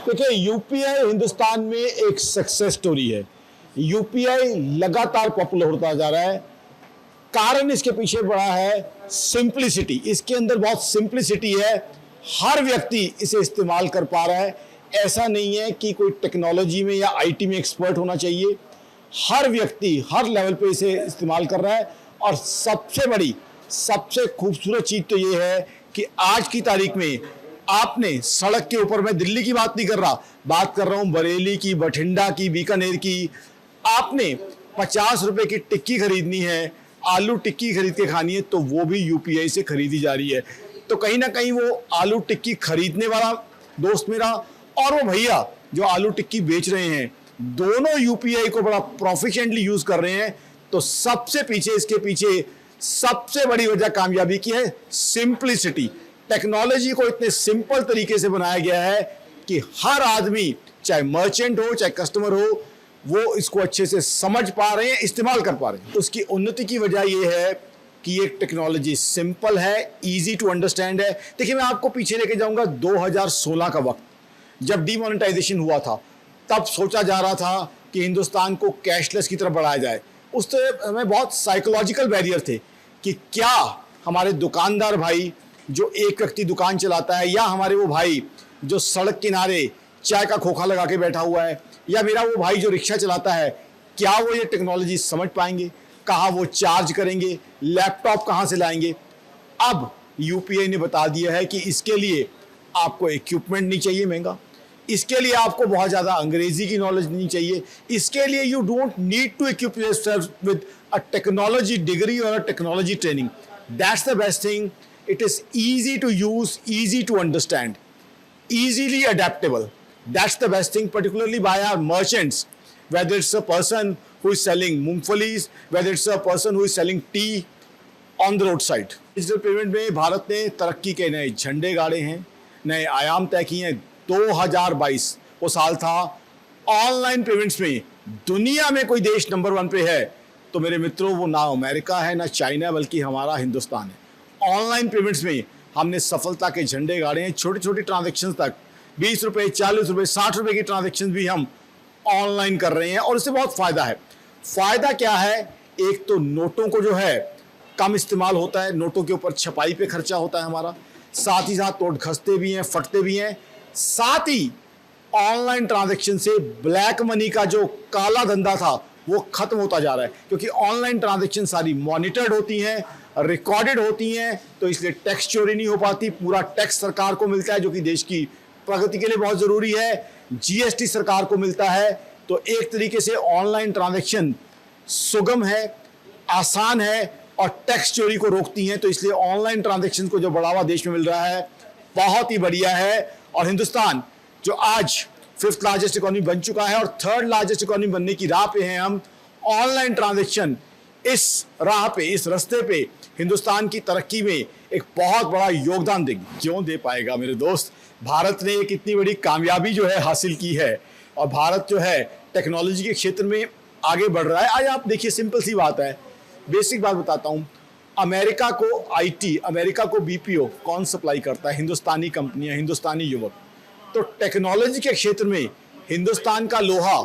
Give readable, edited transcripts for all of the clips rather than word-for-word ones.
देखिए, यूपीआई हिंदुस्तान में एक सक्सेस स्टोरी है। यूपीआई लगातार पॉपुलर होता जा रहा है। कारण इसके पीछे बड़ा है सिंप्लिसिटी। इसके अंदर बहुत सिंप्लिसिटी है, हर व्यक्ति इसे इस्तेमाल कर पा रहा है। ऐसा नहीं है कि कोई टेक्नोलॉजी में या आईटी में एक्सपर्ट होना चाहिए, हर व्यक्ति हर लेवल पे इसे इस्तेमाल कर रहा है। और सबसे बड़ी सबसे खूबसूरत चीज़ तो ये है कि आज की तारीख में आपने सड़क के ऊपर, मैं दिल्ली की बात नहीं कर रहा, बात कर रहा हूं बरेली की, बठिंडा की, बीकानेर की, आपने 50 रुपए की टिक्की खरीदनी है, आलू टिक्की खरीद के खानी है, तो वो भी यूपीआई से खरीदी जा रही है। तो कहीं ना कहीं वो आलू टिक्की खरीदने वाला दोस्त मेरा और वो भैया जो आलू टिक्की बेच रहे हैं, दोनों यूपीआई को बड़ा प्रोफिशिएंटली यूज कर रहे हैं। तो सबसे पीछे, इसके पीछे सबसे बड़ी वजह कामयाबी की है सिंप्लिसिटी। टेक्नोलॉजी को इतने सिंपल तरीके से बनाया गया है कि हर आदमी, चाहे मर्चेंट हो चाहे कस्टमर हो, वो इसको अच्छे से समझ पा रहे हैं, इस्तेमाल कर पा रहे हैं। उसकी उन्नति की वजह यह है कि ये टेक्नोलॉजी सिंपल है, इजी टू अंडरस्टैंड है। देखिए, मैं आपको पीछे लेके जाऊंगा 2016 का वक्त, जब डीमोनेटाइजेशन हुआ था। तब सोचा जा रहा था कि हिंदुस्तान को कैशलेस की तरफ बढ़ाया जाए। उस समय बहुत साइकोलॉजिकल बैरियर थे कि क्या हमारे दुकानदार भाई जो एक व्यक्ति दुकान चलाता है, या हमारे वो भाई जो सड़क किनारे चाय का खोखा लगा के बैठा हुआ है, या मेरा वो भाई जो रिक्शा चलाता है, क्या वो ये टेक्नोलॉजी समझ पाएंगे, कहाँ वो चार्ज करेंगे, लैपटॉप कहाँ से लाएंगे। अब यूपीआई ने बता दिया है कि इसके लिए आपको इक्विपमेंट नहीं चाहिए महंगा, इसके लिए आपको बहुत ज़्यादा अंग्रेजी की नॉलेज नहीं चाहिए, इसके लिए you don't need to equip yourself with a technology degree और a technology training. That's the best thing. It is easy to use, easy to understand, easily adaptable. That's the best thing, particularly by our merchants. Whether it's a person who is selling मूंगफलीज, whether it's a person who is selling tea on the roadside. Digital payment में भारत ने तरक्की के नए झंडे गाड़े हैं, नए आयाम तय किए हैं। 2022 वो साल था, ऑनलाइन पेमेंट्स में दुनिया में कोई देश नंबर 1 पे है तो मेरे मित्रों वो ना अमेरिका है ना चाइना, बल्कि हमारा हिंदुस्तान है। ऑनलाइन पेमेंट्स में हमने सफलता के झंडे गाड़े हैं। छोटी छोटी ट्रांजैक्शन तक 20 रुपये, 40 रुपये, 60 रुपये की ट्रांजैक्शन भी हम ऑनलाइन कर रहे हैं और इससे बहुत फ़ायदा है। फ़ायदा क्या है? एक तो नोटों को जो है कम इस्तेमाल होता है, नोटों के ऊपर छपाई पे खर्चा होता है हमारा, साथ ही साथ नोट घसते भी हैं, फटते भी हैं। साथ ही ऑनलाइन ट्रांजैक्शन से ब्लैक मनी का जो काला धंधा था वो खत्म होता जा रहा है, क्योंकि ऑनलाइन ट्रांजैक्शन सारी मॉनिटर्ड होती हैं, रिकॉर्डेड होती हैं, तो इसलिए टैक्स चोरी नहीं हो पाती। पूरा टैक्स सरकार को मिलता है, जो कि देश की प्रगति के लिए बहुत ज़रूरी है। जीएसटी सरकार को मिलता है। तो एक तरीके से ऑनलाइन ट्रांजैक्शन सुगम है, आसान है और टैक्स चोरी को रोकती हैं। तो इसलिए ऑनलाइन ट्रांजैक्शन को जो बढ़ावा देश में मिल रहा है बहुत ही बढ़िया है। और हिंदुस्तान जो आज 5th लार्जेस्ट इकोनॉमी बन चुका है और 3rd लार्जेस्ट इकोनॉमी बनने की राह पे हैं हम, ऑनलाइन ट्रांजैक्शन इस राह पे, इस रास्ते पे हिंदुस्तान की तरक्की में एक बहुत बड़ा योगदान देगी। क्यों दे पाएगा मेरे दोस्त? भारत ने एक इतनी बड़ी कामयाबी जो है हासिल की है और भारत जो है टेक्नोलॉजी के क्षेत्र में आगे बढ़ रहा है। आज आप देखिए, सिंपल सी बात है, बेसिक बात बताता हूँ। अमेरिका को आईटी, अमेरिका को बीपीओ कौन सप्लाई करता है? हिंदुस्तानी कंपनियाँ, हिंदुस्तानी युवक। तो टेक्नोलॉजी के क्षेत्र में हिंदुस्तान का लोहा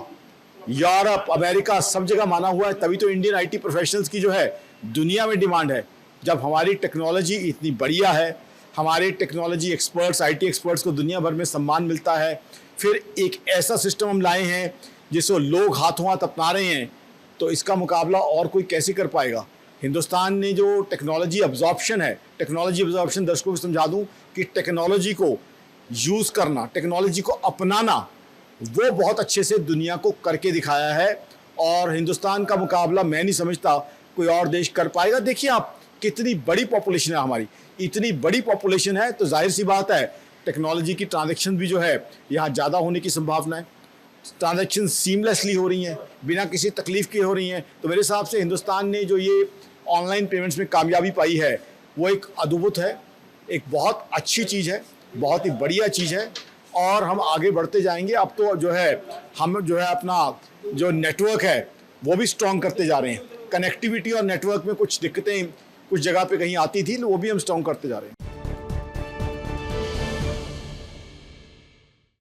यूरोप, अमेरिका सब जगह माना हुआ है। तभी तो इंडियन आईटी प्रोफेशनल्स की जो है दुनिया में डिमांड है। जब हमारी टेक्नोलॉजी इतनी बढ़िया है, हमारे टेक्नोलॉजी एक्सपर्ट्स, आईटी एक्सपर्ट्स को दुनिया भर में सम्मान मिलता है, फिर एक ऐसा सिस्टम हम लाए हैं जिसको लोग हाथों हाथ अपना रहे हैं, तो इसका मुकाबला और कोई कैसे कर पाएगा? हिंदुस्तान ने जो टेक्नोलॉजी अब्जॉर्प्शन है, टेक्नोलॉजी अब्जॉर्प्शन दर्शकों को समझा दूँ कि टेक्नोलॉजी को यूज़ करना, टेक्नोलॉजी को अपनाना, वो बहुत अच्छे से दुनिया को करके दिखाया है। और हिंदुस्तान का मुकाबला मैं नहीं समझता कोई और देश कर पाएगा। देखिए आप, कितनी बड़ी पॉपुलेशन है हमारी, इतनी बड़ी पॉपुलेशन है तो जाहिर सी बात है टेक्नोलॉजी की ट्रांजैक्शन भी जो है यहाँ ज़्यादा होने की संभावना है। ट्रांजैक्शन सीमलेसली हो रही हैं, बिना किसी तकलीफ के हो रही हैं। तो मेरे हिसाब से हिंदुस्तान ने जो ये ऑनलाइन पेमेंट्स में कामयाबी पाई है वो एक अद्भुत है, एक बहुत अच्छी चीज़ है, बहुत ही बढ़िया चीज़ है। और हम आगे बढ़ते जाएंगे। अब तो जो है हम जो है अपना जो नेटवर्क है वो भी स्ट्रॉन्ग करते जा रहे हैं। कनेक्टिविटी और नेटवर्क में कुछ दिक्कतें कुछ जगह पे कहीं आती थी, वो भी हम स्ट्रॉन्ग करते जा रहे हैं।